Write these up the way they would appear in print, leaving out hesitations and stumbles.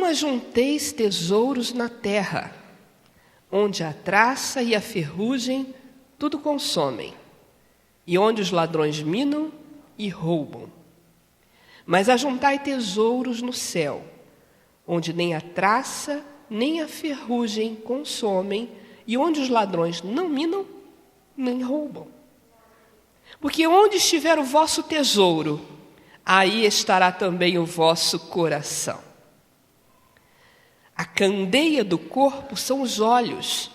ajunteis tesouros na terra, onde a traça e a ferrugem tudo consomem, e onde os ladrões minam e roubam. Mas ajuntai tesouros no céu, onde nem a traça nem a ferrugem consomem, e onde os ladrões não minam nem roubam. Porque onde estiver o vosso tesouro, aí estará também o vosso coração. A candeia do corpo são os olhos,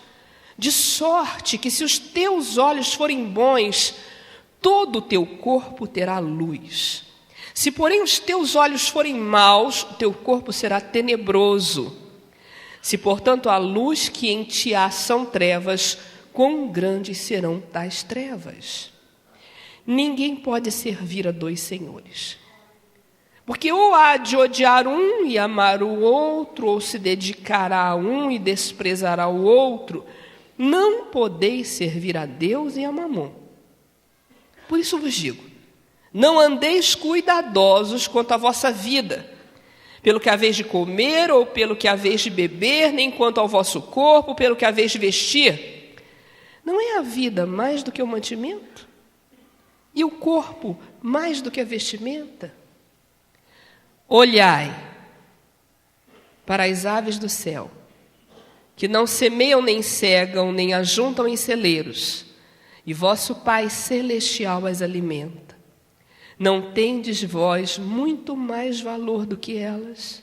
de sorte que se os teus olhos forem bons, todo o teu corpo terá luz. Se, porém, os teus olhos forem maus, o teu corpo será tenebroso. Se, portanto, a luz que em ti há são trevas, quão grandes serão tais trevas? Ninguém pode servir a dois senhores. Porque ou há de odiar um e amar o outro, ou se dedicará a um e desprezará o outro. Não podeis servir a Deus e a Mamon. Por isso vos digo, não andeis cuidadosos quanto à vossa vida, pelo que haveis de comer ou pelo que haveis de beber, nem quanto ao vosso corpo, pelo que haveis de vestir. Não é a vida mais do que o mantimento? E o corpo mais do que a vestimenta? Olhai para as aves do céu, que não semeiam, nem cegam, nem ajuntam em celeiros, e vosso Pai Celestial as alimenta. Não tendes vós muito mais valor do que elas?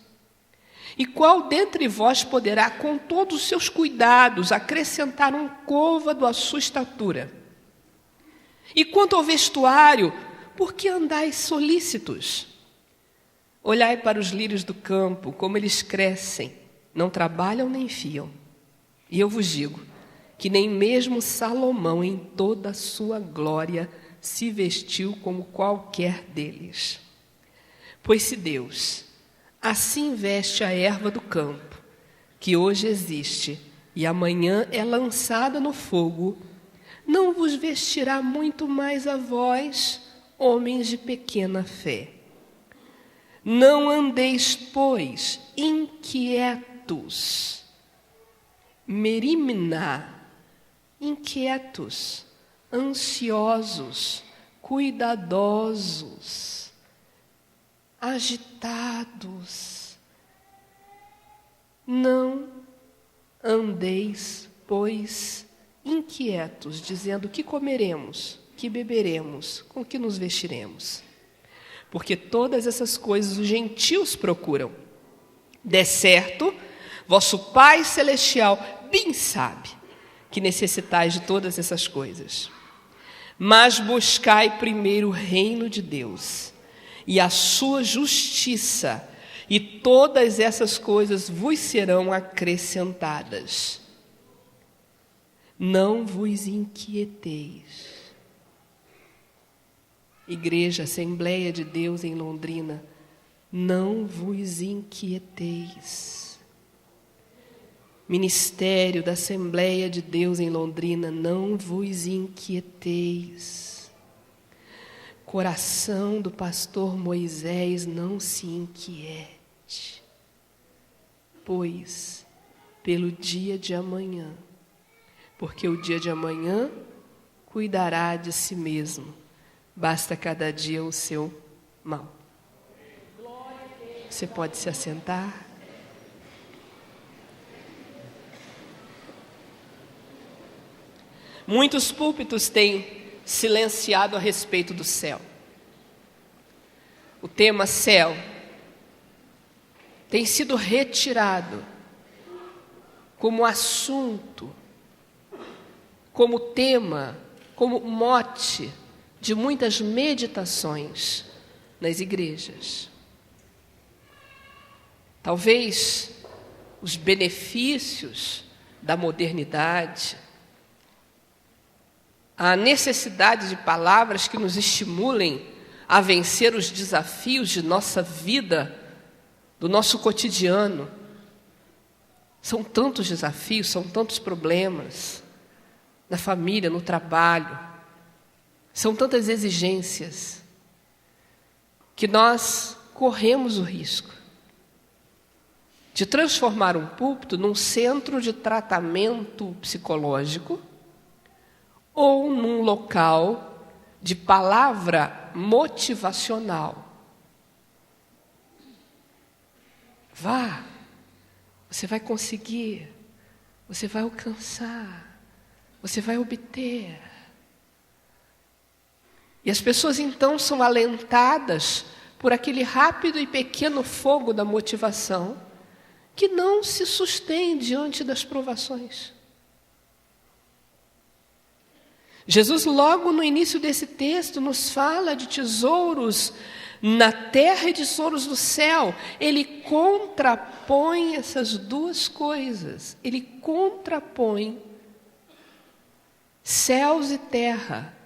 E qual dentre vós poderá, com todos os seus cuidados, acrescentar um côvado à sua estatura? E quanto ao vestuário, por que andais solícitos? Olhai para os lírios do campo, como eles crescem, não trabalham nem fiam. E eu vos digo que nem mesmo Salomão, em toda a sua glória, se vestiu como qualquer deles. Pois se Deus assim veste a erva do campo, que hoje existe e amanhã é lançada no fogo, não vos vestirá muito mais a vós, homens de pequena fé? Não andeis, pois, inquietos, merimna, inquietos, ansiosos, cuidadosos, agitados. Não andeis, pois, inquietos, dizendo: que comeremos, que beberemos, com que nos vestiremos? Porque todas essas coisas os gentios procuram. De certo, vosso Pai Celestial bem sabe que necessitais de todas essas coisas. Mas buscai primeiro o reino de Deus e a sua justiça, e todas essas coisas vos serão acrescentadas. Não vos inquieteis. Igreja, Assembleia de Deus em Londrina, não vos inquieteis. Ministério da Assembleia de Deus em Londrina, não vos inquieteis. Coração do pastor Moisés, não se inquiete, pois pelo dia de amanhã, porque o dia de amanhã cuidará de si mesmo. Basta cada dia o seu mal. Você pode se assentar. Muitos púlpitos têm silenciado a respeito do céu. O tema céu tem sido retirado como assunto, como tema, como mote de muitas meditações nas igrejas. Talvez os benefícios da modernidade, a necessidade de palavras que nos estimulem a vencer os desafios de nossa vida, do nosso cotidiano. São tantos desafios, são tantos problemas, na família, no trabalho. São tantas exigências que nós corremos o risco de transformar um púlpito num centro de tratamento psicológico ou num local de palavra motivacional. Vá, você vai conseguir, você vai alcançar, você vai obter. E as pessoas então são alentadas por aquele rápido e pequeno fogo da motivação que não se sustém diante das provações. Jesus, logo no início desse texto, nos fala de tesouros na terra e tesouros no céu. Ele contrapõe essas duas coisas. Ele contrapõe céus e terra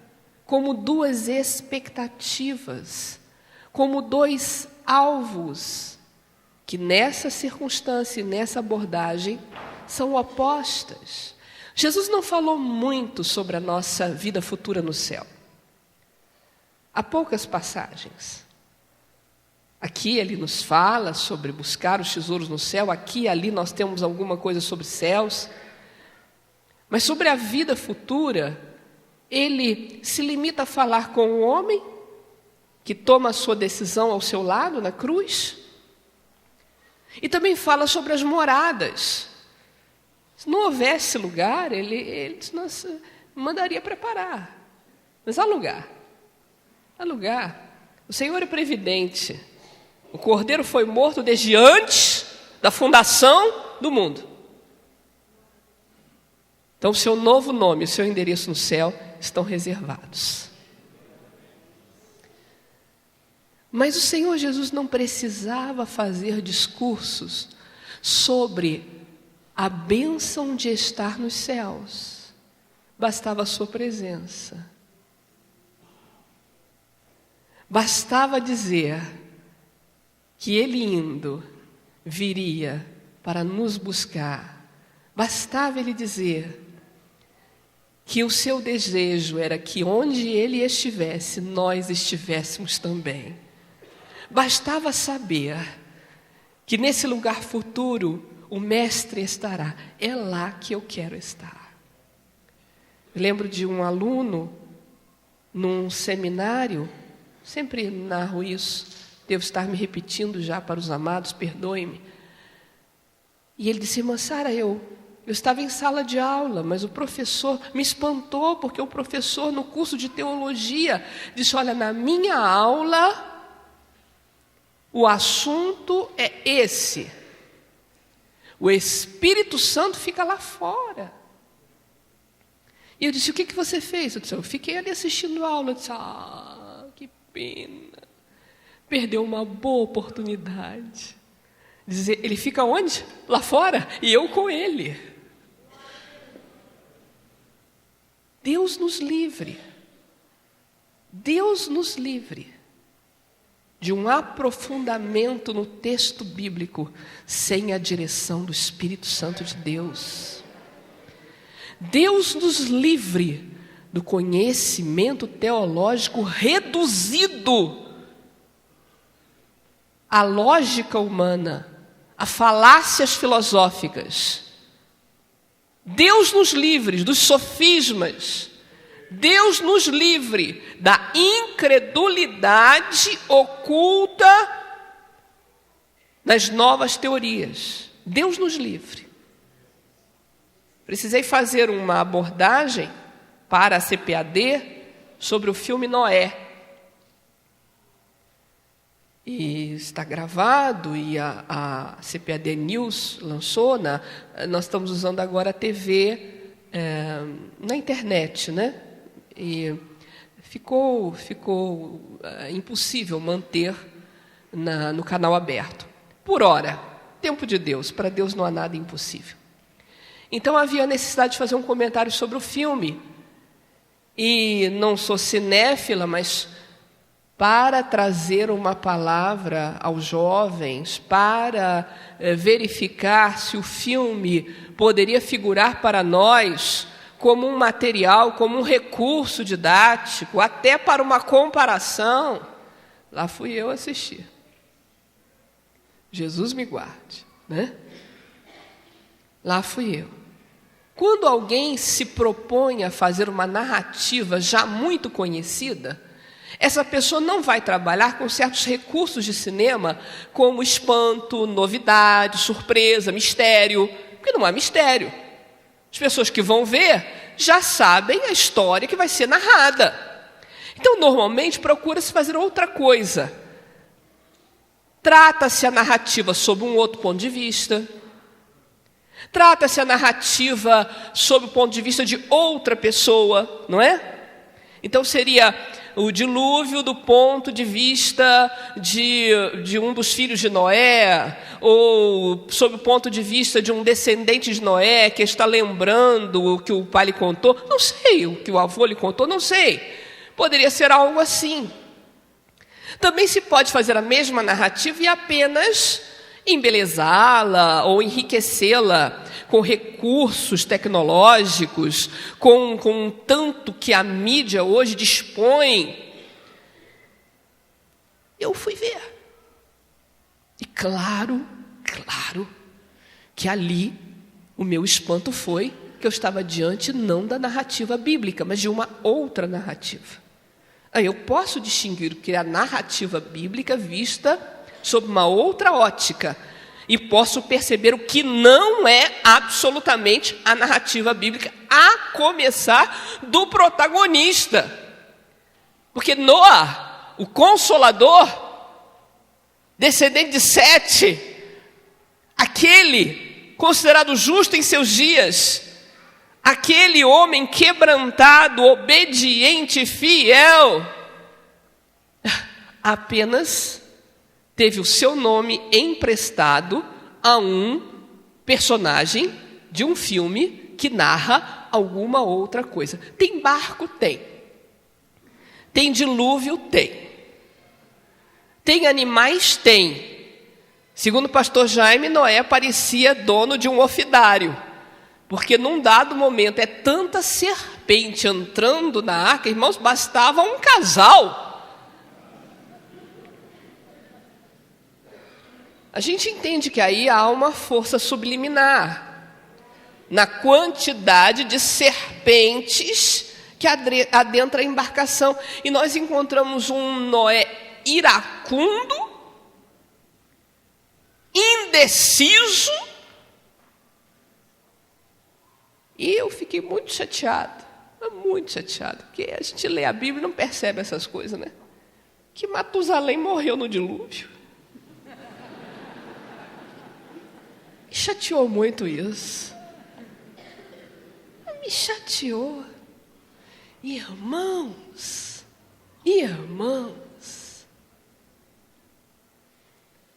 como duas expectativas, como dois alvos, que nessa circunstância e nessa abordagem são opostas. Jesus não falou muito sobre a nossa vida futura no céu. Há poucas passagens. Aqui ele nos fala sobre buscar os tesouros no céu, aqui e ali nós temos alguma coisa sobre céus. Mas sobre a vida futura, ele se limita a falar com o homem que toma a sua decisão ao seu lado na cruz. E também fala sobre as moradas. Se não houvesse lugar, ele nos mandaria preparar. Mas há lugar. Há lugar. O Senhor é previdente. O Cordeiro foi morto desde antes da fundação do mundo. Então, o seu novo nome, o seu endereço no céu estão reservados. Mas o Senhor Jesus não precisava fazer discursos sobre a bênção de estar nos céus. Bastava a sua presença. Bastava dizer que Ele indo viria para nos buscar. Bastava Ele dizer que o seu desejo era que onde Ele estivesse, nós estivéssemos também. Bastava saber que nesse lugar futuro o Mestre estará. É lá que eu quero estar. Lembro de um aluno num seminário, sempre narro isso, devo estar me repetindo já para os amados, perdoe-me. E ele disse: irmã Sara, eu estava em sala de aula, mas o professor me espantou, porque o professor no curso de teologia disse: olha, na minha aula o assunto é esse. O Espírito Santo fica lá fora. E eu disse: o que você fez? Eu disse: eu fiquei ali assistindo a aula. Eu disse: que pena. Perdeu uma boa oportunidade. Dizer, ele fica onde? Lá fora. E eu com ele. Deus nos livre. Deus nos livre de um aprofundamento no texto bíblico sem a direção do Espírito Santo de Deus. Deus nos livre do conhecimento teológico reduzido à lógica humana, a falácias filosóficas. Deus nos livre dos sofismas. Deus nos livre da incredulidade oculta nas novas teorias. Deus nos livre. Precisei fazer uma abordagem para a CPAD sobre o filme Noé. E está gravado, e a CPAD News lançou, nós estamos usando agora a TV na internet, né? E ficou impossível manter no canal aberto. Por ora, tempo de Deus, para Deus não há nada impossível. Então havia necessidade de fazer um comentário sobre o filme. E não sou cinéfila, mas para trazer uma palavra aos jovens, para verificar se o filme poderia figurar para nós como um material, como um recurso didático, até para uma comparação, lá fui eu assistir. Jesus me guarde. né? Lá fui eu. Quando alguém se propõe a fazer uma narrativa já muito conhecida, essa pessoa não vai trabalhar com certos recursos de cinema, como espanto, novidade, surpresa, mistério, porque não há mistério. As pessoas que vão ver já sabem a história que vai ser narrada. Então, normalmente, procura-se fazer outra coisa. Trata-se a narrativa sob um outro ponto de vista. Trata-se a narrativa sob o ponto de vista de outra pessoa, não é? Então seria o dilúvio do ponto de vista de um dos filhos de Noé, ou sob o ponto de vista de um descendente de Noé que está lembrando o que o pai lhe contou. Não sei o que o avô lhe contou, não sei. Poderia ser algo assim. Também se pode fazer a mesma narrativa e apenas embelezá-la ou enriquecê-la com recursos tecnológicos, com tanto que a mídia hoje dispõe. Eu fui ver. E claro que ali o meu espanto foi que eu estava diante não da narrativa bíblica, mas de uma outra narrativa. Aí eu posso distinguir o que é a narrativa bíblica vista sob uma outra ótica, e posso perceber o que não é absolutamente a narrativa bíblica, a começar do protagonista. Porque Noa, o Consolador, descendente de Sete, aquele considerado justo em seus dias, aquele homem quebrantado, obediente e fiel, apenas teve o seu nome emprestado a um personagem de um filme que narra alguma outra coisa. Tem barco? Tem. Tem dilúvio? Tem. Tem animais? Tem. Segundo o pastor Jaime, Noé parecia dono de um orfidário, porque num dado momento é tanta serpente entrando na arca, irmãos, bastava um casal. A gente entende que aí há uma força subliminar na quantidade de serpentes que adentra a embarcação. E nós encontramos um Noé iracundo, indeciso, e eu fiquei muito chateado, porque a gente lê a Bíblia e não percebe essas coisas, né? Que Matusalém morreu no dilúvio. Me chateou muito isso. Me chateou. Irmãos.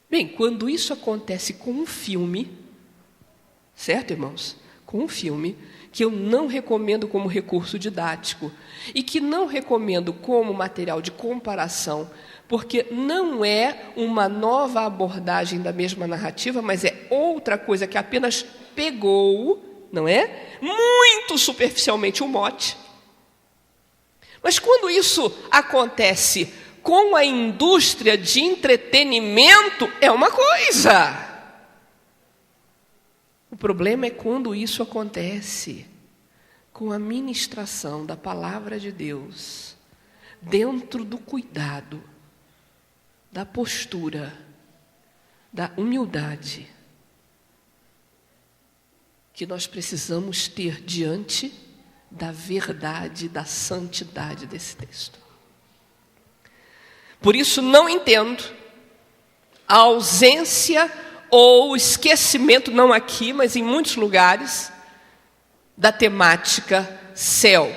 Bem, quando isso acontece com um filme, certo, irmãos? Com um filme que eu não recomendo como recurso didático e que não recomendo como material de comparação, porque não é uma nova abordagem da mesma narrativa, mas é outra coisa que apenas pegou, não é? Muito superficialmente o mote. Mas quando isso acontece com a indústria de entretenimento, é uma coisa. O problema é quando isso acontece com a ministração da palavra de Deus, dentro do cuidado, da postura, da humildade que nós precisamos ter diante da verdade, da santidade desse texto. Por isso não entendo a ausência ou esquecimento, não aqui, mas em muitos lugares, da temática céu.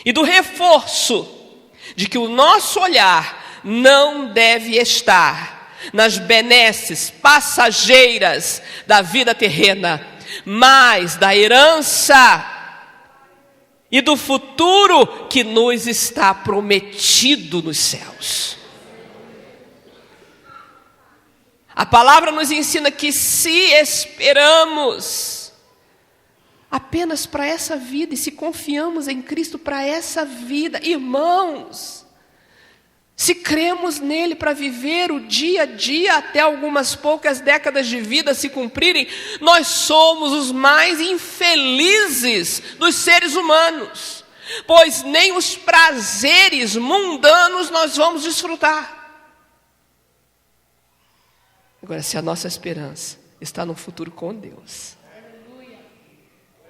E do reforço de que o nosso olhar não deve estar nas benesses passageiras da vida terrena, mas da herança e do futuro que nos está prometido nos céus. A palavra nos ensina que se esperamos apenas para essa vida e se confiamos em Cristo para essa vida, irmãos, Se cremos nele para viver o dia a dia até algumas poucas décadas de vida se cumprirem, nós somos os mais infelizes dos seres humanos, pois nem os prazeres mundanos nós vamos desfrutar. Agora, se a nossa esperança está no futuro com Deus,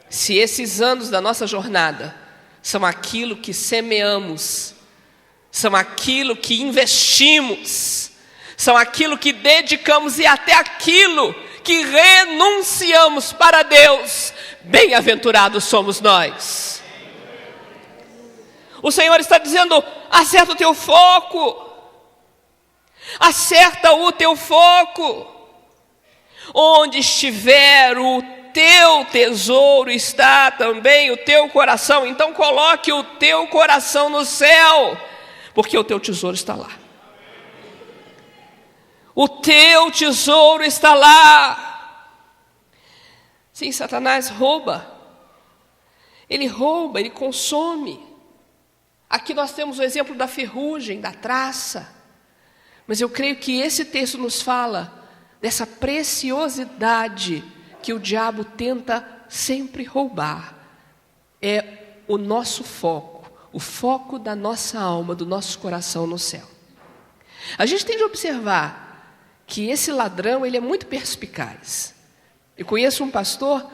se esses anos da nossa jornada são aquilo que semeamos, são aquilo que investimos, são aquilo que dedicamos e até aquilo que renunciamos para Deus, bem-aventurados somos nós. O Senhor está dizendo: acerta o teu foco, acerta o teu foco. Onde estiver o teu tesouro, está também o teu coração. Então coloque o teu coração no céu, porque o teu tesouro está lá. O teu tesouro está lá. Sim, Satanás rouba. Ele rouba, ele consome. Aqui nós temos o exemplo da ferrugem, da traça. Mas eu creio que esse texto nos fala dessa preciosidade que o diabo tenta sempre roubar. É o nosso foco, o foco da nossa alma, do nosso coração no céu. A gente tem de observar que esse ladrão, ele é muito perspicaz. Eu conheço um pastor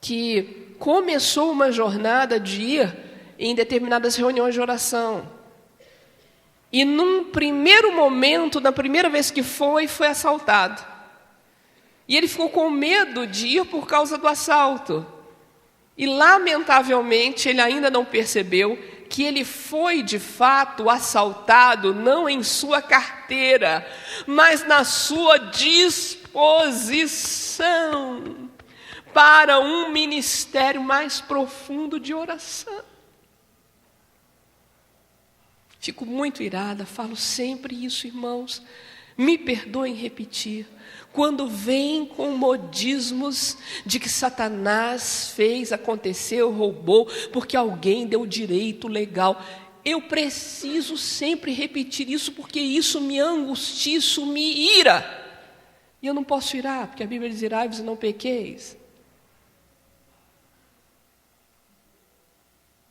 que começou uma jornada de ir em determinadas reuniões de oração. E num primeiro momento, na primeira vez que foi assaltado. E ele ficou com medo de ir por causa do assalto. E lamentavelmente ele ainda não percebeu que ele foi de fato assaltado, não em sua carteira, mas na sua disposição para um ministério mais profundo de oração. Fico muito irada, falo sempre isso, irmãos. Me perdoem repetir. Quando vem com modismos de que Satanás fez, aconteceu, roubou, porque alguém deu direito legal. Eu preciso sempre repetir isso, porque isso me angustia, isso me ira. E eu não posso irar, porque a Bíblia diz: irai-vos e não pequeis.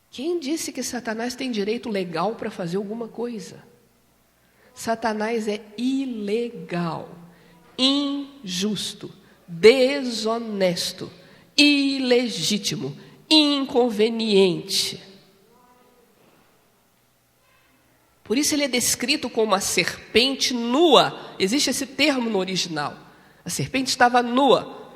Quem disse que Satanás tem direito legal para fazer alguma coisa? Satanás é ilegal, injusto, desonesto, ilegítimo, inconveniente. Por isso ele é descrito como uma serpente nua. Existe esse termo no original. A serpente estava nua,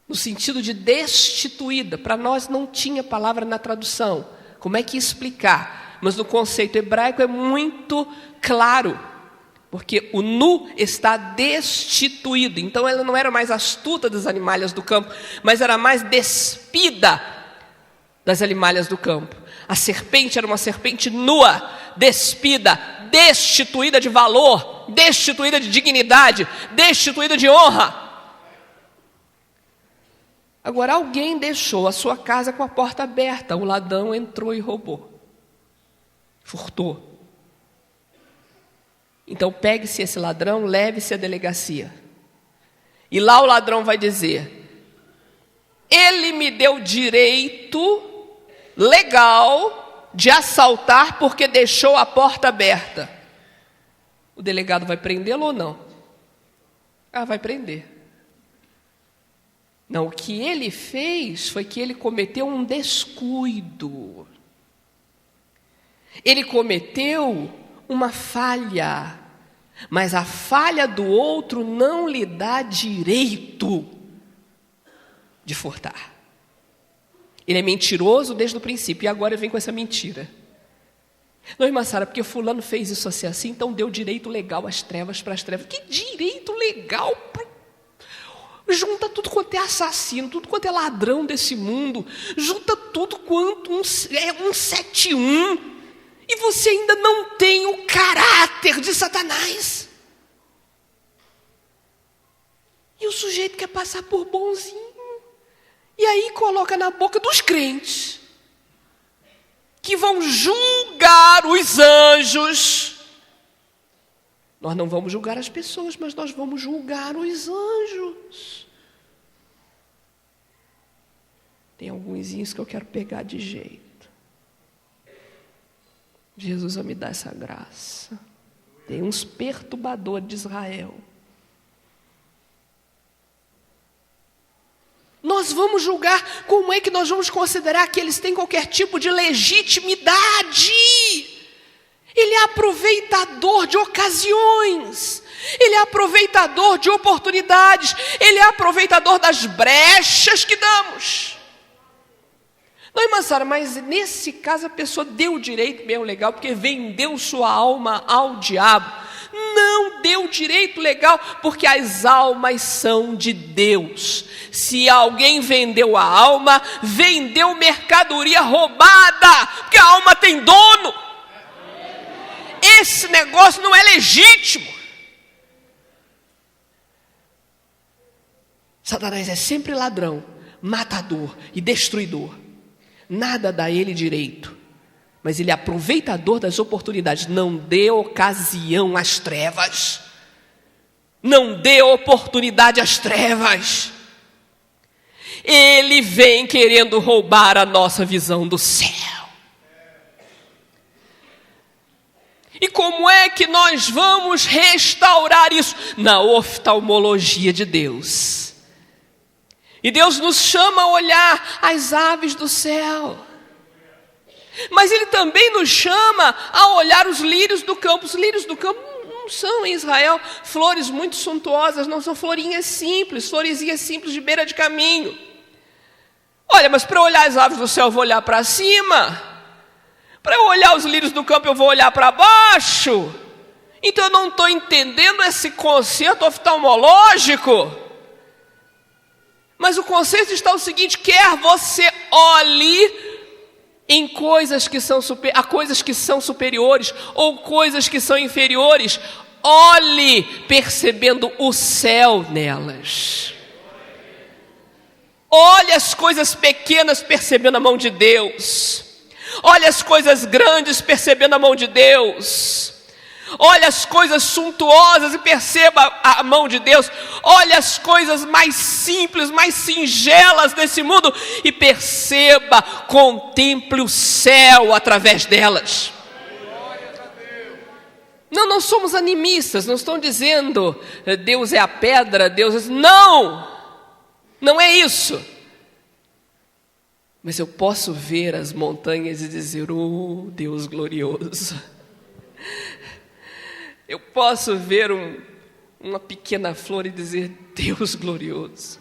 no sentido de destituída. Para nós não tinha palavra na tradução. Como é que explicar? Mas no conceito hebraico é muito claro, porque o nu está destituído. Então ela não era mais astuta das animalhas do campo, mas era mais despida das animalhas do campo. A serpente era uma serpente nua, despida, destituída de valor, destituída de dignidade, destituída de honra. Agora, alguém deixou a sua casa com a porta aberta, o ladrão entrou e roubou, furtou. Então pegue-se esse ladrão, leve-se à delegacia. E lá o ladrão vai dizer: ele me deu direito legal de assaltar porque deixou a porta aberta. O delegado vai prendê-lo ou não? Vai prender. Não, o que ele fez foi que ele cometeu um descuido. Ele cometeu uma falha, mas a falha do outro não lhe dá direito de furtar. Ele é mentiroso desde o princípio e agora vem com essa mentira. Não, irmã Sara, porque fulano fez isso assim, então deu direito legal às trevas para as trevas. Que direito legal? Junta tudo quanto é assassino, tudo quanto é ladrão desse mundo, junta tudo quanto um 71, e você ainda não tem o caráter de Satanás. E o sujeito quer passar por bonzinho, e aí coloca na boca dos crentes, que vão julgar os anjos, Nós não vamos julgar as pessoas, mas nós vamos julgar os anjos. Tem alguns que eu quero pegar de jeito. Jesus vai me dar essa graça. Tem uns perturbadores de Israel. Nós vamos julgar, como é que nós vamos considerar que eles têm qualquer tipo de legitimidade? Ele é aproveitador de ocasiões, ele é aproveitador de oportunidades, ele é aproveitador das brechas que damos. Não, irmã Sara, mas nesse caso a pessoa deu o direito mesmo legal, porque vendeu sua alma ao diabo. Não deu direito legal, porque as almas são de Deus. Se alguém vendeu a alma, vendeu mercadoria roubada, porque a alma tem dono. Esse negócio não é legítimo. Satanás é sempre ladrão, matador e destruidor. Nada dá a ele direito, mas ele é aproveitador das oportunidades. Não dê ocasião às trevas. Não dê oportunidade às trevas. Ele vem querendo roubar a nossa visão do céu. E como é que nós vamos restaurar isso? Na oftalmologia de Deus. E Deus nos chama a olhar as aves do céu. Mas Ele também nos chama a olhar os lírios do campo. Os lírios do campo não são em Israel flores muito suntuosas, não são florinhas simples, florezinhas simples de beira de caminho. Olha, mas para olhar as aves do céu eu vou olhar para cima. Para eu olhar os lírios do campo eu vou olhar para baixo. Então eu não estou entendendo esse conceito oftalmológico. Mas o conceito está o seguinte: quer você olhe em coisas que são a coisas que são superiores ou coisas que são inferiores, olhe percebendo o céu nelas. Olhe as coisas pequenas percebendo a mão de Deus. Olhe as coisas grandes percebendo a mão de Deus. Olhe as coisas suntuosas e perceba a mão de Deus. Olhe as coisas mais simples, mais singelas desse mundo e perceba, contemple o céu através delas. Não somos animistas, não estão dizendo Deus é a pedra, Deus é... Não é isso. Mas eu posso ver as montanhas e dizer, oh Deus glorioso. Eu posso ver uma pequena flor e dizer, Deus glorioso.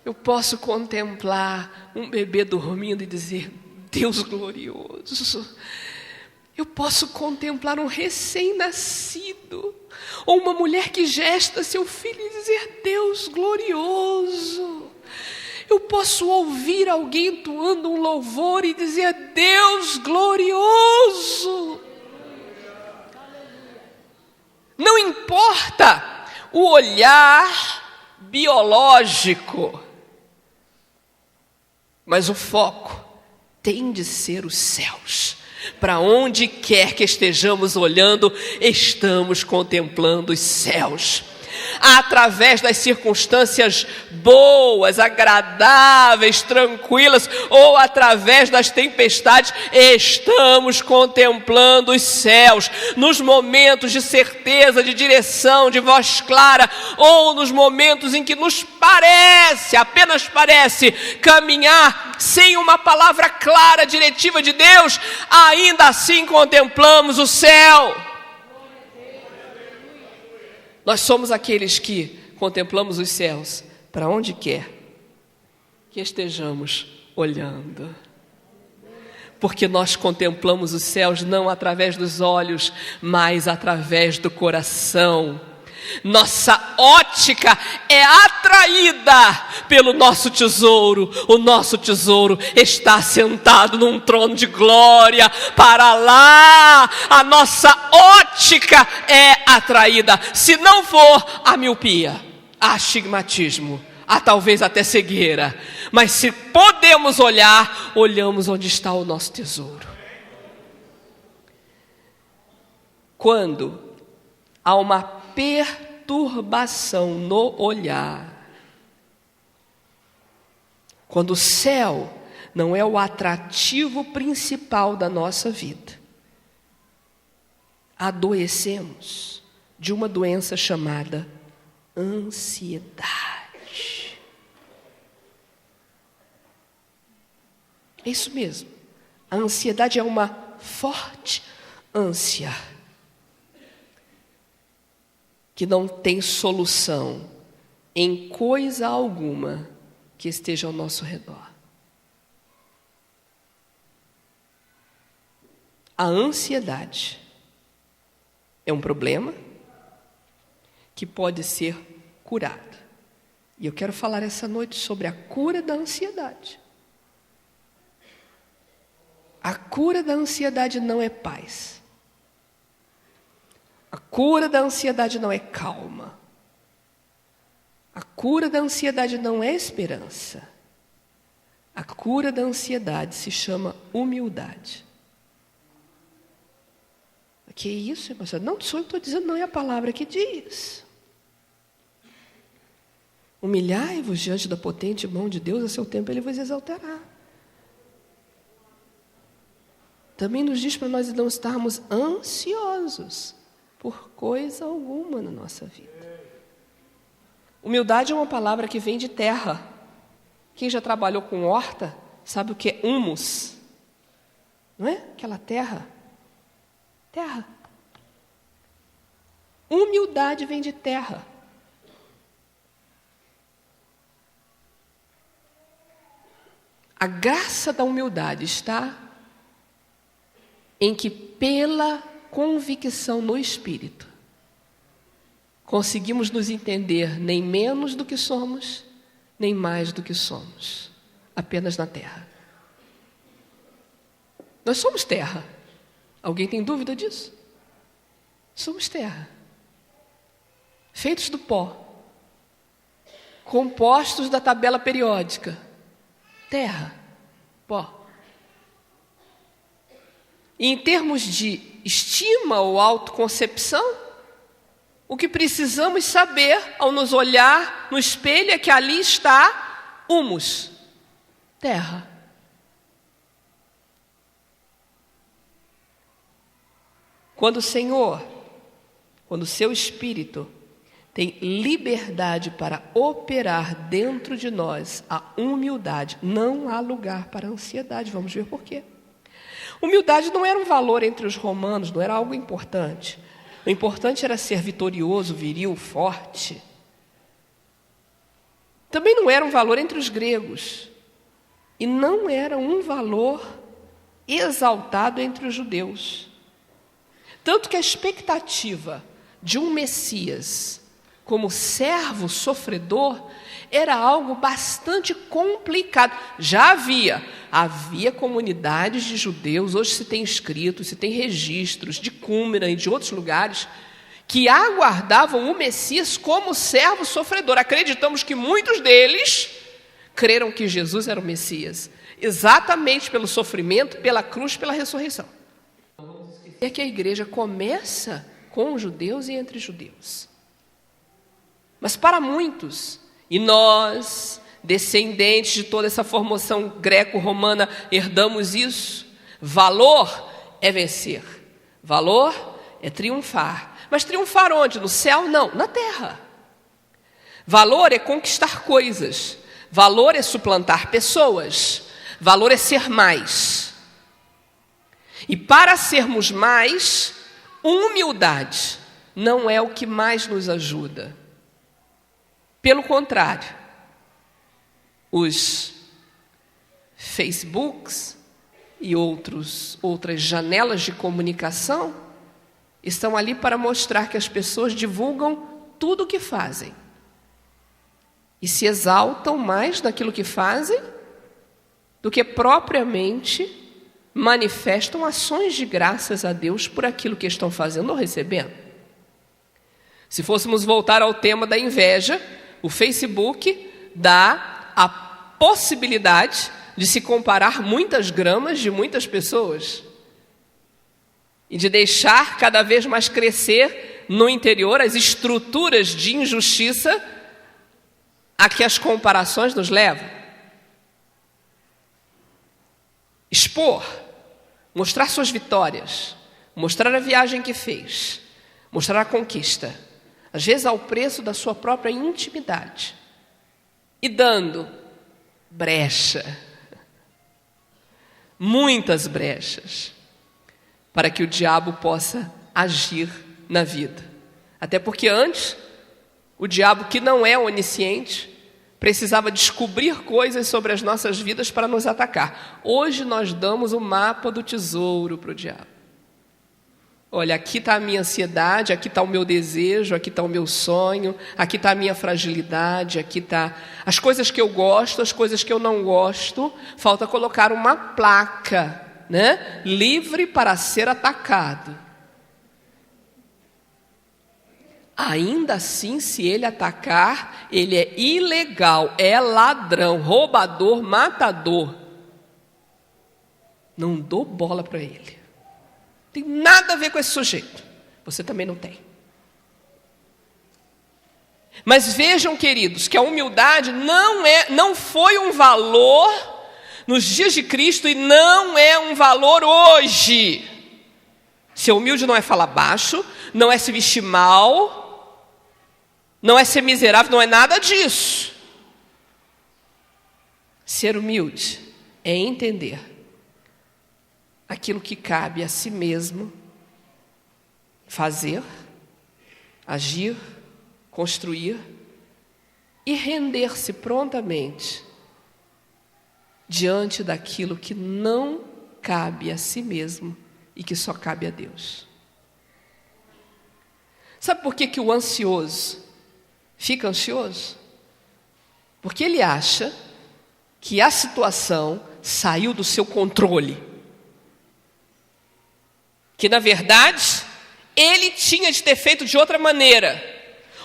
Eu posso contemplar um bebê dormindo e dizer, Deus glorioso. Eu posso contemplar um recém-nascido, ou uma mulher que gesta seu filho e dizer, Deus glorioso. Eu posso ouvir alguém entoando um louvor e dizer, Deus glorioso. Não importa o olhar biológico, mas o foco tem de ser os céus. Para onde quer que estejamos olhando, estamos contemplando os céus. Através das circunstâncias boas, agradáveis, tranquilas, ou através das tempestades, estamos contemplando os céus. Nos momentos de certeza, de direção, de voz clara, ou nos momentos em que nos parece, apenas parece, caminhar sem uma palavra clara, diretiva de Deus, ainda assim contemplamos o céu. Nós somos aqueles que contemplamos os céus para onde quer que estejamos olhando. Porque nós contemplamos os céus não através dos olhos, mas através do coração. Nossa ótica é atraída pelo nosso tesouro. O nosso tesouro está sentado num trono de glória. Para lá, a nossa ótica é atraída. Se não for a miopia, a astigmatismo, a talvez até cegueira. Mas se podemos olhar, olhamos onde está o nosso tesouro. Quando há uma perturbação no olhar. Quando o céu não é o atrativo principal da nossa vida, adoecemos de uma doença chamada ansiedade. É isso mesmo. A ansiedade é uma forte ânsia que não tem solução em coisa alguma que esteja ao nosso redor. A ansiedade é um problema que pode ser curado. E eu quero falar essa noite sobre a cura da ansiedade. A cura da ansiedade não é paz. A cura da ansiedade não é calma. A cura da ansiedade não é esperança. A cura da ansiedade se chama humildade. Que isso, irmão? Não sou eu que estou dizendo, não é a palavra que diz. Humilhai-vos diante da potente mão de Deus, a seu tempo Ele vos exaltará. Também nos diz para nós não estarmos ansiosos por coisa alguma na nossa vida. Humildade é uma palavra que vem de terra. Quem já trabalhou com horta sabe o que é humus. Não é? Aquela terra. Terra. Humildade vem de terra. A graça da humildade está em que, pela convicção no Espírito, conseguimos nos entender nem menos do que somos, nem mais do que somos, apenas na terra. Nós somos terra. Alguém tem dúvida disso? Somos terra. Feitos do pó. Compostos da tabela periódica. Terra. Pó. E em termos de estima ou autoconcepção, o que precisamos saber ao nos olhar no espelho é que ali está humus. Terra. Quando o Senhor, quando o seu Espírito tem liberdade para operar dentro de nós a humildade, não há lugar para a ansiedade. Vamos ver por quê. Humildade não era um valor entre os romanos, não era algo importante. O importante era ser vitorioso, viril, forte. Também não era um valor entre os gregos. E não era um valor exaltado entre os judeus. Tanto que a expectativa de um Messias como servo sofredor era algo bastante complicado. Já havia comunidades de judeus, hoje se tem escritos, se tem registros de Qumran e de outros lugares, que aguardavam o Messias como servo sofredor. Acreditamos que muitos deles creram que Jesus era o Messias, exatamente pelo sofrimento, pela cruz, pela ressurreição. É que a igreja começa com os judeus e entre judeus. Mas para muitos, e nós, descendentes de toda essa formação greco-romana, herdamos isso, valor é vencer, valor é triunfar. Mas triunfar onde? No céu? Não, na terra. Valor é conquistar coisas, valor é suplantar pessoas, valor é ser mais. E para sermos mais, humildade não é o que mais nos ajuda. Pelo contrário, os Facebooks e outras janelas de comunicação estão ali para mostrar que as pessoas divulgam tudo o que fazem e se exaltam mais naquilo que fazem do que propriamente manifestam ações de graças a Deus por aquilo que estão fazendo ou recebendo. Se fôssemos voltar ao tema da inveja, o Facebook dá a possibilidade de se comparar muitas gramas de muitas pessoas e de deixar cada vez mais crescer no interior as estruturas de injustiça a que as comparações nos levam. Expor, mostrar suas vitórias, mostrar a viagem que fez, mostrar a conquista, às vezes ao preço da sua própria intimidade, e dando brecha, muitas brechas, para que o diabo possa agir na vida. Até porque antes, o diabo, que não é onisciente, precisava descobrir coisas sobre as nossas vidas para nos atacar. Hoje nós damos o mapa do tesouro para o diabo. Olha, aqui está a minha ansiedade, aqui está o meu desejo, aqui está o meu sonho, aqui está a minha fragilidade, aqui está as coisas que eu gosto, as coisas que eu não gosto. Falta colocar uma placa, né? Livre para ser atacado. Ainda assim, se ele atacar, ele é ilegal, é ladrão, roubador, matador. Não dou bola para ele. Tem nada a ver com esse sujeito. Você também não tem. Mas vejam, queridos, que a humildade não foi um valor nos dias de Cristo e não é um valor hoje. Ser humilde não é falar baixo, não é se vestir mal, não é ser miserável, não é nada disso. Ser humilde é entender aquilo que cabe a si mesmo fazer, agir, construir e render-se prontamente diante daquilo que não cabe a si mesmo e que só cabe a Deus. Sabe por que o ansioso fica ansioso? Porque ele acha que a situação saiu do seu controle. Que, na verdade, ele tinha de ter feito de outra maneira.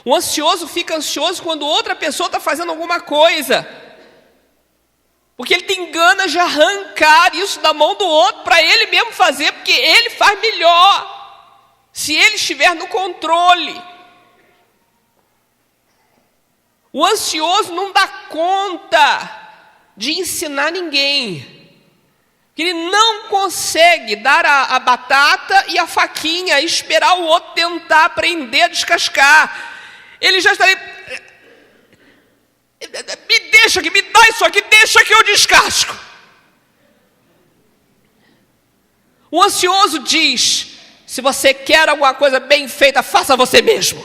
O ansioso fica ansioso quando outra pessoa está fazendo alguma coisa. Porque ele tem ganas de arrancar isso da mão do outro para ele mesmo fazer, porque ele faz melhor, se ele estiver no controle. O ansioso não dá conta de ensinar ninguém. Ele não consegue dar a batata e a faquinha e esperar o outro tentar aprender a descascar. Ele já está ali, me deixa aqui, me dá isso aqui, deixa que eu descasco. O ansioso diz, se você quer alguma coisa bem feita, faça você mesmo.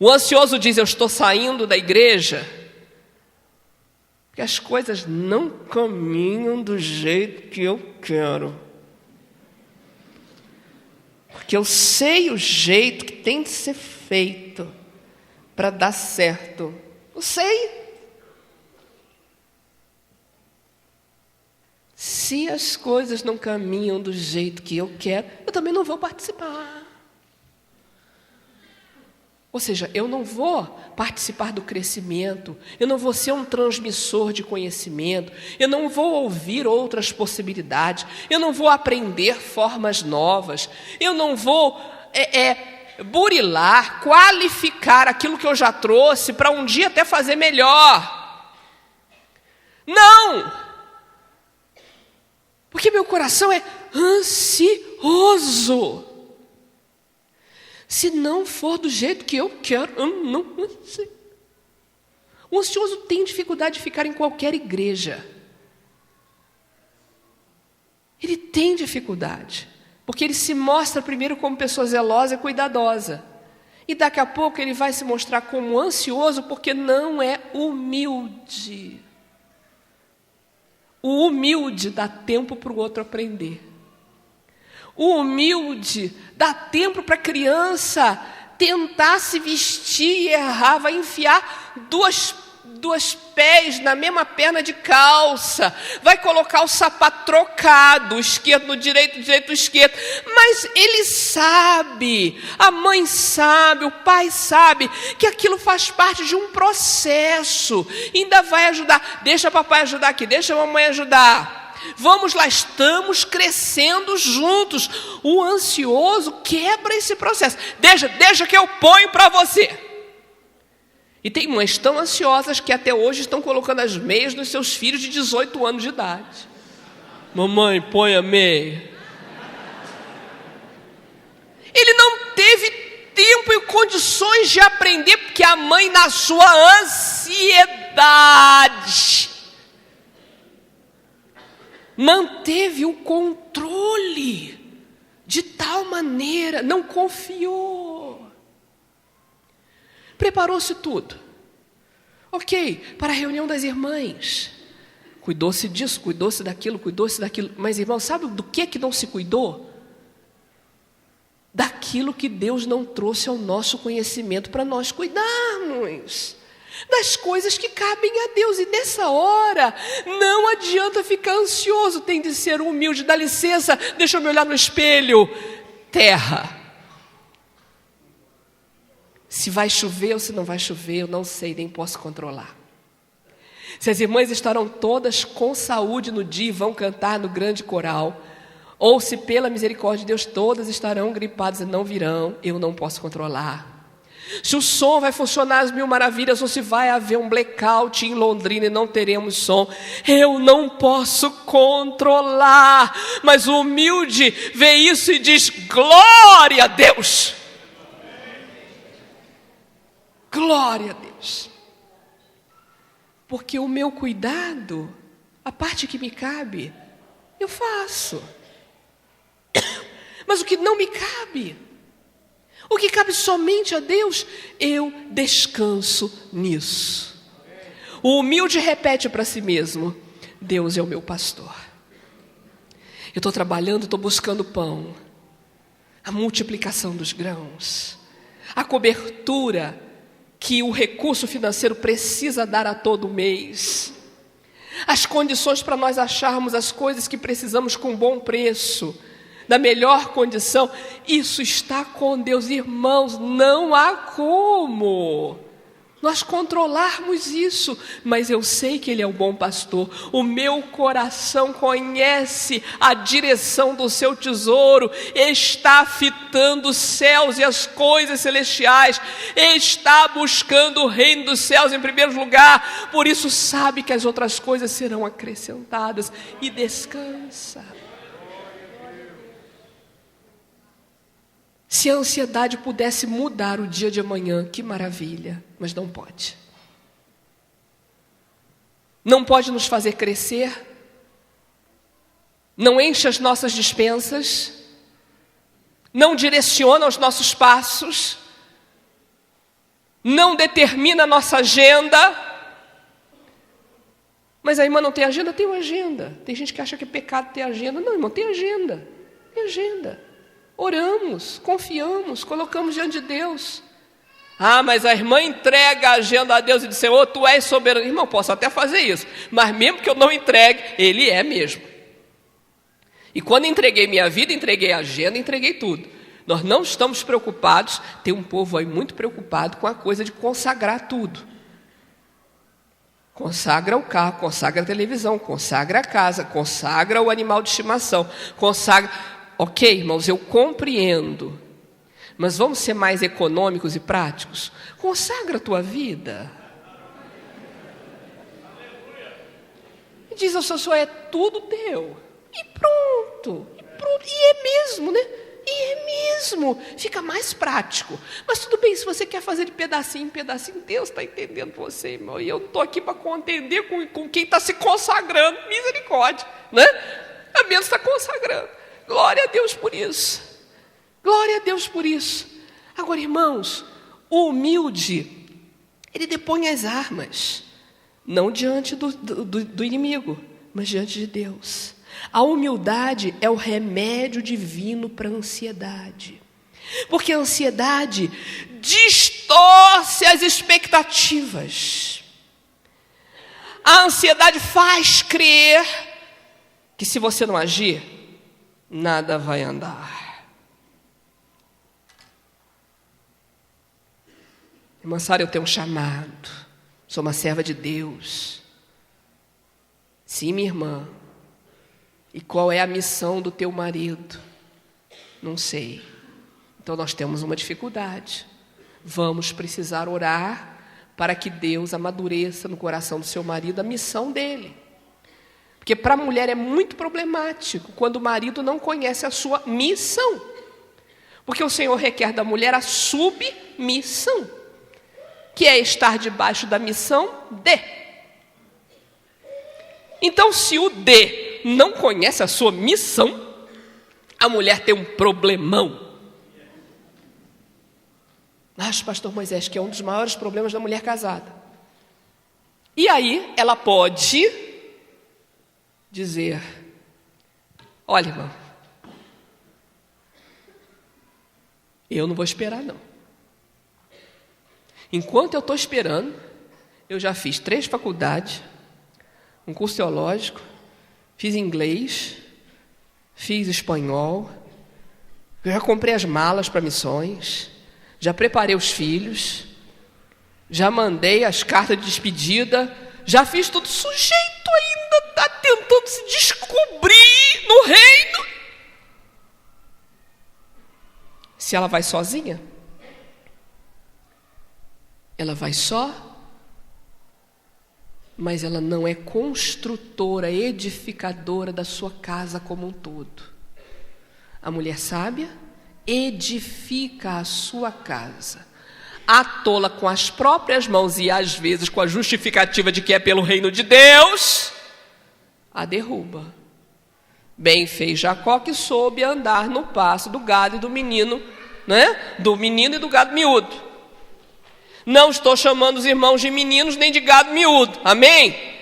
O ansioso diz, eu estou saindo da igreja porque as coisas não caminham do jeito que eu quero. Porque eu sei o jeito que tem de ser feito para dar certo. Eu sei. Se as coisas não caminham do jeito que eu quero, eu também não vou participar. Ou seja, eu não vou participar do crescimento, eu não vou ser um transmissor de conhecimento, eu não vou ouvir outras possibilidades, eu não vou aprender formas novas, eu não vou burilar, qualificar aquilo que eu já trouxe para um dia até fazer melhor. Não! Porque meu coração é ansioso. Se não for do jeito que eu quero, eu não sei. O ansioso tem dificuldade de ficar em qualquer igreja. Ele tem dificuldade, porque ele se mostra primeiro como pessoa zelosa e cuidadosa. E daqui a pouco ele vai se mostrar como ansioso porque não é humilde. O humilde dá tempo para o outro aprender. O humilde dá tempo para a criança tentar se vestir e errar, vai enfiar duas pés na mesma perna de calça, vai colocar o sapato trocado, o esquerdo no direito, o direito no esquerdo, mas ele sabe, a mãe sabe, o pai sabe, que aquilo faz parte de um processo, ainda vai ajudar, deixa papai ajudar aqui, deixa a mamãe ajudar. Vamos lá, estamos crescendo juntos. O ansioso quebra esse processo. Deixa que eu ponho para você. E tem mães tão ansiosas que até hoje estão colocando as meias nos seus filhos de 18 anos de idade. Mamãe, põe a meia. Ele não teve tempo e condições de aprender, porque a mãe, na sua ansiedade, manteve o controle de tal maneira, não confiou. Preparou-se tudo. Ok, para a reunião das irmãs. Cuidou-se disso, cuidou-se daquilo. Mas, irmão, sabe do que não se cuidou? Daquilo que Deus não trouxe ao nosso conhecimento para nós cuidarmos. Das coisas que cabem a Deus. E nessa hora, não adianta ficar ansioso. Tem de ser humilde. Dá licença, deixa eu me olhar no espelho. Terra. Se vai chover ou se não vai chover, eu não sei, nem posso controlar. Se as irmãs estarão todas com saúde no dia e vão cantar no grande coral, ou se pela misericórdia de Deus todas estarão gripadas e não virão, eu não posso controlar. Se o som vai funcionar às mil maravilhas, ou se vai haver um blackout em Londrina e não teremos som, eu não posso controlar. Mas o humilde vê isso e diz: glória a Deus! Glória a Deus! Porque o meu cuidado, a parte que me cabe, eu faço. Mas o que não me cabe, o que cabe somente a Deus, eu descanso nisso. O humilde repete para si mesmo: Deus é o meu pastor. Eu estou trabalhando, estou buscando pão, a multiplicação dos grãos, a cobertura que o recurso financeiro precisa dar a todo mês, as condições para nós acharmos as coisas que precisamos com bom preço, da melhor condição. Isso está com Deus, irmãos. Não há como nós controlarmos isso, mas eu sei que Ele é o bom pastor. O meu coração conhece a direção do seu tesouro, está fitando os céus e as coisas celestiais, está buscando o reino dos céus em primeiro lugar, por isso sabe que as outras coisas serão acrescentadas, e descansa. Se a ansiedade pudesse mudar o dia de amanhã, que maravilha, mas não pode. Não pode nos fazer crescer, não enche as nossas despensas, não direciona os nossos passos, não determina a nossa agenda. Mas a irmã não tem agenda? Tem uma agenda. Tem gente que acha que é pecado ter agenda. Não, irmão, tem agenda. Tem agenda. Oramos, confiamos, colocamos diante de Deus. Ah, mas a irmã entrega a agenda a Deus e diz: Senhor, Tu és soberano. Irmão, posso até fazer isso, mas mesmo que eu não entregue, Ele é mesmo. E quando entreguei minha vida, entreguei a agenda, entreguei tudo. Nós não estamos preocupados. Tem um povo aí muito preocupado com a coisa de consagrar tudo. Consagra o carro, consagra a televisão, consagra a casa, consagra o animal de estimação, consagra... Ok, irmãos, eu compreendo, mas vamos ser mais econômicos e práticos? Consagra a tua vida. E diz ao Senhor: é tudo teu. E pronto. E é mesmo, né? E é mesmo. Fica mais prático. Mas tudo bem, se você quer fazer de pedacinho em pedacinho, Deus está entendendo você, irmão. E eu não estou aqui para contender com quem está se consagrando. Misericórdia, né? A menos está consagrando. Glória a Deus por isso. Glória a Deus por isso. Agora, irmãos, o humilde, ele depõe as armas, não diante do inimigo, mas diante de Deus. A humildade é o remédio divino para a ansiedade. Porque a ansiedade distorce as expectativas. A ansiedade faz crer que se você não agir, nada vai andar. Irmã Sara, eu tenho um chamado. Sou uma serva de Deus. Sim, minha irmã. E qual é a missão do teu marido? Não sei. Então nós temos uma dificuldade. Vamos precisar orar para que Deus amadureça no coração do seu marido a missão dele. Porque para a mulher é muito problemático quando o marido não conhece a sua missão. Porque o Senhor requer da mulher a submissão, que é estar debaixo da missão de. Então, se o de não conhece a sua missão, a mulher tem um problemão. Acho, pastor Moisés, que é um dos maiores problemas da mulher casada. E aí, ela pode dizer: olha, irmão, eu não vou esperar, não. Enquanto eu estou esperando, eu já fiz 3 faculdades, um curso teológico, fiz inglês, fiz espanhol, eu já comprei as malas para missões, já preparei os filhos, já mandei as cartas de despedida, já fiz tudo. Sujeito ainda está tentando se descobrir no reino. Se ela vai sozinha, ela vai só, mas ela não é construtora, edificadora da sua casa como um todo. A mulher sábia edifica a sua casa. A tola, com as próprias mãos e às vezes com a justificativa de que é pelo reino de Deus, a derruba. Bem fez Jacó, que soube andar no passo do gado e do menino, né? Do menino e do gado miúdo. Não estou chamando os irmãos de meninos nem de gado miúdo, amém?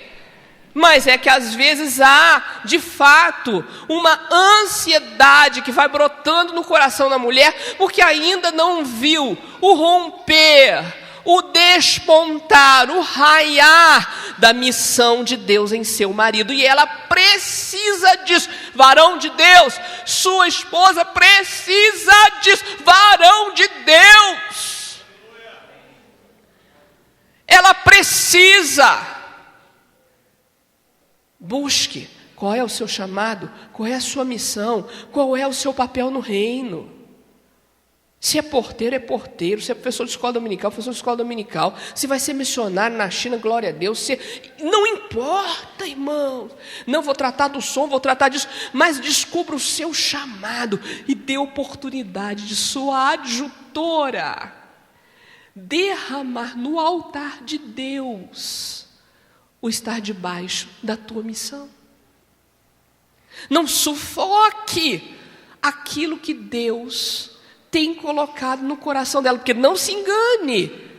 Mas é que às vezes há, de fato, uma ansiedade que vai brotando no coração da mulher, porque ainda não viu o romper, o despontar, o raiar da missão de Deus em seu marido. E ela precisa disso. Varão de Deus, sua esposa precisa disso. Varão de Deus, ela precisa. Busque qual é o seu chamado, qual é a sua missão, qual é o seu papel no reino. Se é porteiro, é porteiro. Se é professor de escola dominical, professor de escola dominical. Se vai ser missionário na China, glória a Deus. Não importa, irmãos. Não vou tratar do som, vou tratar disso. Mas descubra o seu chamado e dê oportunidade de sua adjutora derramar no altar de Deus o estar debaixo da tua missão. Não sufoque aquilo que Deus tem colocado no coração dela, porque não se engane.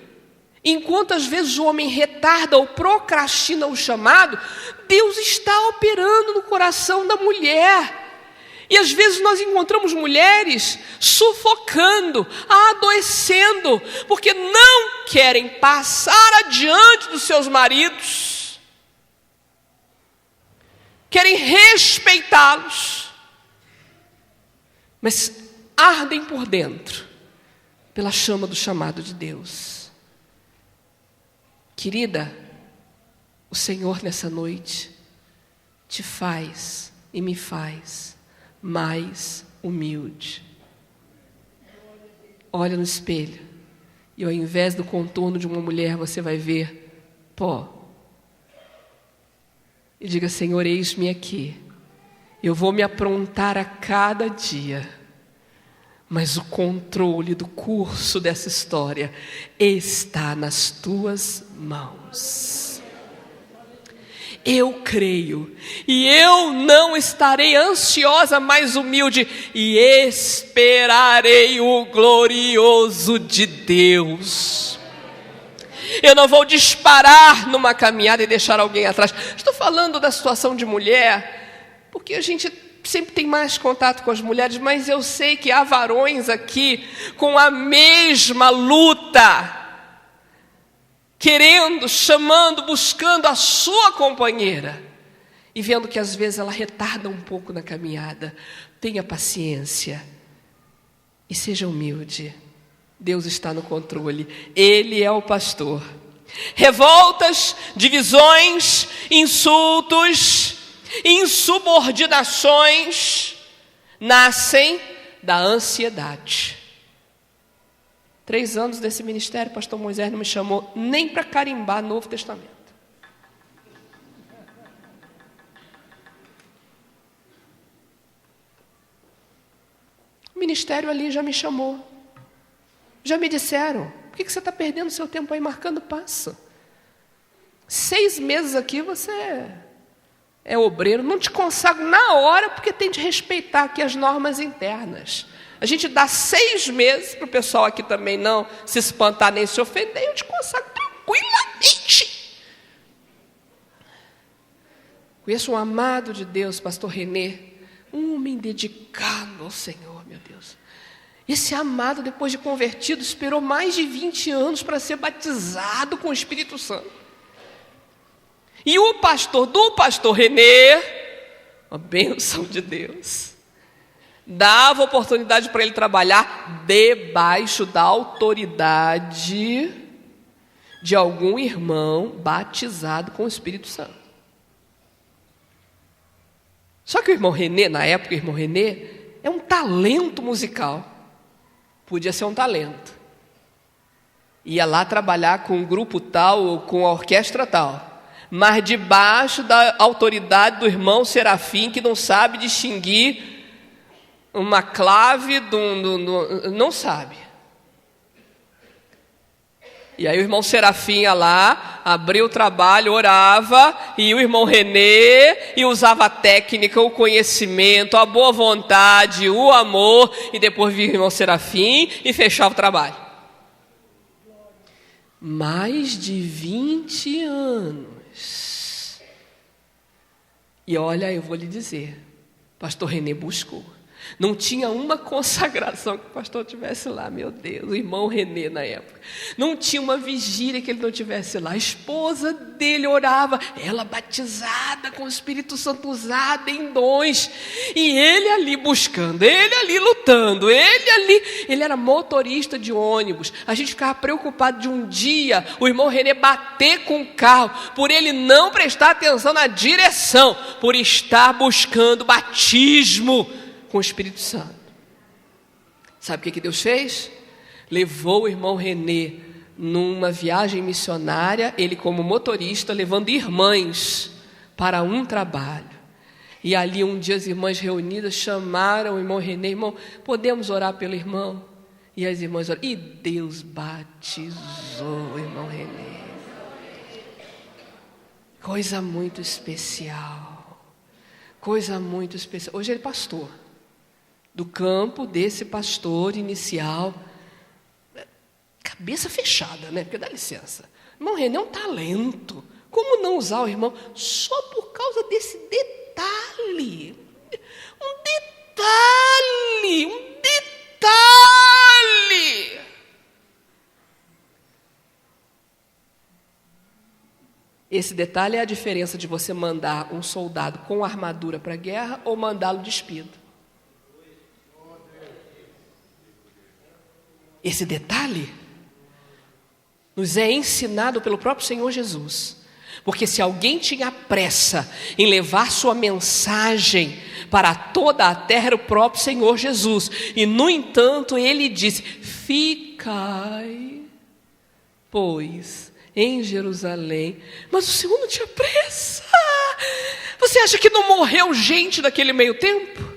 Enquanto às vezes o homem retarda ou procrastina o chamado, Deus está operando no coração da mulher. E às vezes nós encontramos mulheres sufocando, adoecendo, porque não querem passar adiante dos seus maridos, querem respeitá-los, mas ardem por dentro pela chama do chamado de Deus. Querida, o Senhor nessa noite te faz e me faz mais humilde. Olha no espelho e ao invés do contorno de uma mulher você vai ver pó. E diga: Senhor, eis-me aqui. Eu vou me aprontar a cada dia, mas o controle do curso dessa história está nas tuas mãos. Eu creio, e eu não estarei ansiosa, mas humilde, e esperarei o glorioso de Deus. Eu não vou disparar numa caminhada e deixar alguém atrás. Estou falando da situação de mulher, porque a gente sempre tem mais contato com as mulheres, mas eu sei que há varões aqui com a mesma luta, querendo, chamando, buscando a sua companheira, e vendo que às vezes ela retarda um pouco na caminhada. Tenha paciência e seja humilde. Deus está no controle, Ele é o pastor. Revoltas, divisões, insultos, insubordinações nascem da ansiedade. 3 anos desse ministério, o pastor Moisés não me chamou nem para carimbar Novo Testamento. O ministério ali já me chamou. Já me disseram, por que você está perdendo seu tempo aí marcando passo? 6 meses aqui você é obreiro, não te consagro na hora porque tem de respeitar aqui as normas internas. A gente dá 6 meses para o pessoal aqui também não se espantar nem se ofender, eu te consagro tranquilamente. Conheço um amado de Deus, pastor Renê, um homem dedicado ao Senhor, meu Deus. Esse amado, depois de convertido, esperou mais de 20 anos para ser batizado com o Espírito Santo. E o pastor do pastor Renê, uma bênção de Deus, dava oportunidade para ele trabalhar debaixo da autoridade de algum irmão batizado com o Espírito Santo. Só que o irmão Renê, na época o irmão Renê, é um talento musical. Podia ser um talento. Ia lá trabalhar com um grupo tal ou com a orquestra tal. Mas debaixo da autoridade do irmão Serafim, que não sabe distinguir uma clave não sabe. E aí o irmão Serafim ia lá, abria o trabalho, orava, e o irmão Renê e usava a técnica, o conhecimento, a boa vontade, o amor, e depois vinha o irmão Serafim e fechava o trabalho. Mais de 20 anos. E olha, eu vou lhe dizer, pastor Renê buscou. Não tinha uma consagração que o pastor tivesse lá, meu Deus, o irmão Renê na época. Não tinha uma vigília que ele não tivesse lá. A esposa dele orava, ela batizada com o Espírito Santo, usada em dons. E ele ali buscando, ele ali lutando, ele era motorista de ônibus. A gente ficava preocupado de um dia o irmão Renê bater com o carro, por ele não prestar atenção na direção, por estar buscando batismo com o Espírito Santo. Sabe o que Deus fez? Levou o irmão Renê numa viagem missionária, ele como motorista, levando irmãs para um trabalho. E ali um dia as irmãs reunidas chamaram o irmão Renê, irmão, podemos orar pelo irmão? E as irmãs oraram, e Deus batizou o irmão Renê. Coisa muito especial. Coisa muito especial. Hoje ele é pastor. Do campo desse pastor inicial, cabeça fechada, né? Porque dá licença, irmão Renê é um talento, como não usar o irmão só por causa desse detalhe, um detalhe. Esse detalhe é a diferença de você mandar um soldado com armadura para a guerra ou mandá-lo despido. Esse detalhe nos é ensinado pelo próprio Senhor Jesus. Porque se alguém tinha pressa em levar sua mensagem para toda a terra, era o próprio Senhor Jesus. E, no entanto, ele disse, ficai, pois, em Jerusalém. Mas o Senhor não tinha pressa. Você acha que não morreu gente naquele meio tempo?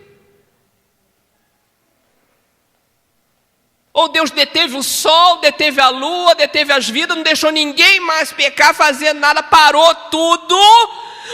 Ou Deus deteve o sol, deteve a lua, deteve as vidas, não deixou ninguém mais pecar, fazer nada, parou tudo,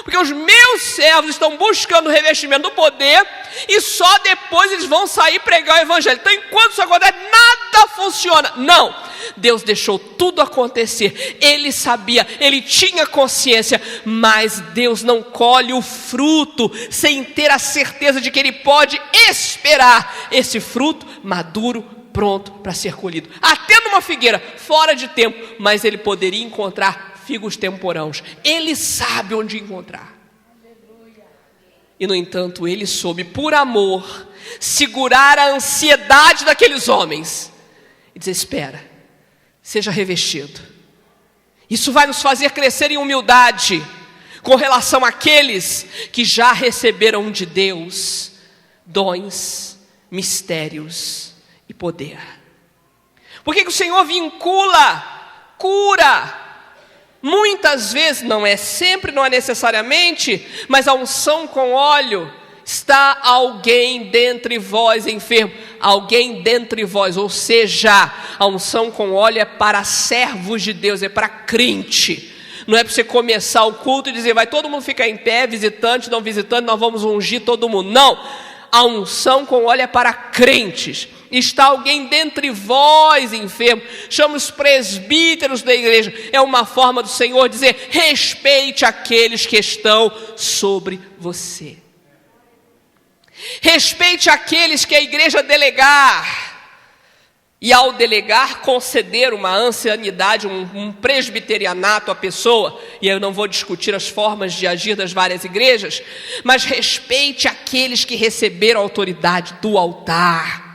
porque os meus servos estão buscando o revestimento do poder, e só depois eles vão sair pregar o evangelho. Então, enquanto isso acontece, nada funciona. Não, Deus deixou tudo acontecer. Ele sabia, ele tinha consciência, mas Deus não colhe o fruto sem ter a certeza de que ele pode esperar esse fruto maduro, pronto para ser colhido. Até numa figueira, fora de tempo, mas ele poderia encontrar figos temporãos. Ele sabe onde encontrar. E, no entanto, ele soube, por amor, segurar a ansiedade daqueles homens e dizer, espera, seja revestido. Isso vai nos fazer crescer em humildade. com relação àqueles que já receberam de Deus dons, mistérios e poder. Por que o Senhor vincula cura? Muitas vezes, não é sempre, não é necessariamente, mas a unção com óleo, está alguém dentre vós enfermo, alguém dentre vós, ou seja, a unção com óleo é para servos de Deus, é para crente. Não é para você começar o culto e dizer, vai todo mundo ficar em pé, visitante, não visitante, nós vamos ungir todo mundo. Não, a unção com óleo é para crentes. Está alguém dentre vós enfermo, chama os presbíteros da igreja. É uma forma do Senhor dizer, respeite aqueles que estão sobre você. Respeite aqueles que a igreja delegar. E ao delegar, conceder uma ancianidade, um presbiterianato à pessoa. E eu não vou discutir as formas de agir das várias igrejas, mas respeite aqueles que receberam a autoridade do altar.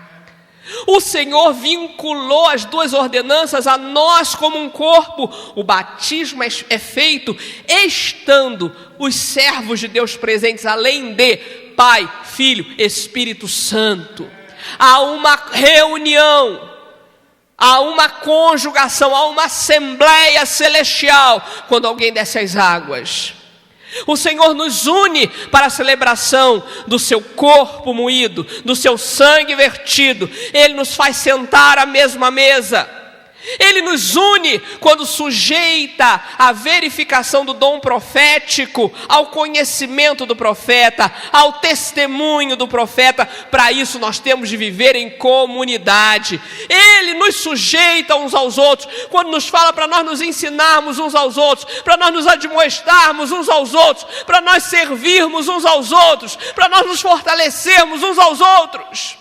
O Senhor vinculou as duas ordenanças a nós como um corpo. O batismo é feito estando os servos de Deus presentes, além de Pai, Filho, Espírito Santo. Há uma reunião, há uma conjugação, há uma assembleia celestial quando alguém desce as águas. O Senhor nos une para a celebração do seu corpo moído, do seu sangue vertido. Ele nos faz sentar à mesma mesa. Ele nos une quando sujeita a verificação do dom profético ao conhecimento do profeta, ao testemunho do profeta. Para isso nós temos de viver em comunidade. Ele nos sujeita uns aos outros quando nos fala para nós nos ensinarmos uns aos outros, para nós nos admoestarmos uns aos outros, para nós servirmos uns aos outros, para nós nos fortalecermos uns aos outros.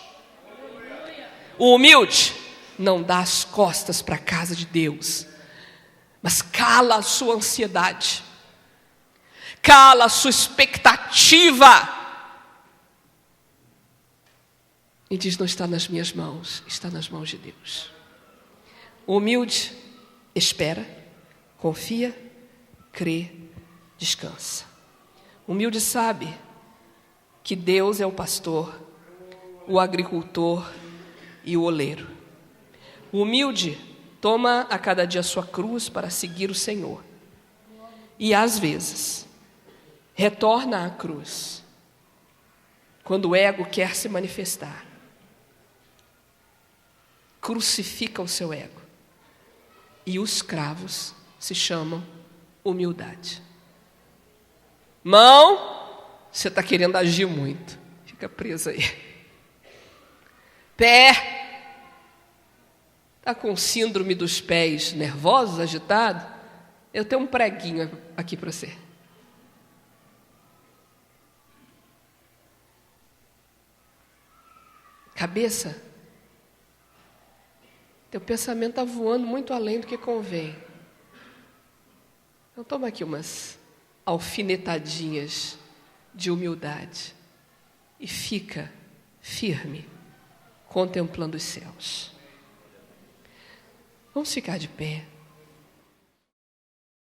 O humilde não dá as costas para a casa de Deus, mas cala a sua ansiedade, cala a sua expectativa e diz, não está nas minhas mãos, está nas mãos de Deus. O humilde espera, confia, crê, descansa. O humilde sabe que Deus é o pastor, o agricultor e o oleiro. O humilde toma a cada dia a sua cruz para seguir o Senhor. E às vezes, retorna à cruz, quando o ego quer se manifestar. Crucifica o seu ego. E os cravos se chamam humildade. Mão, você está querendo agir muito. Fica preso aí. Pé, está com síndrome dos pés nervosos, agitado? Eu tenho um preguinho aqui para você. Cabeça, teu pensamento está voando muito além do que convém. Então toma aqui umas alfinetadinhas de humildade e fica firme, contemplando os céus. Vamos ficar de pé.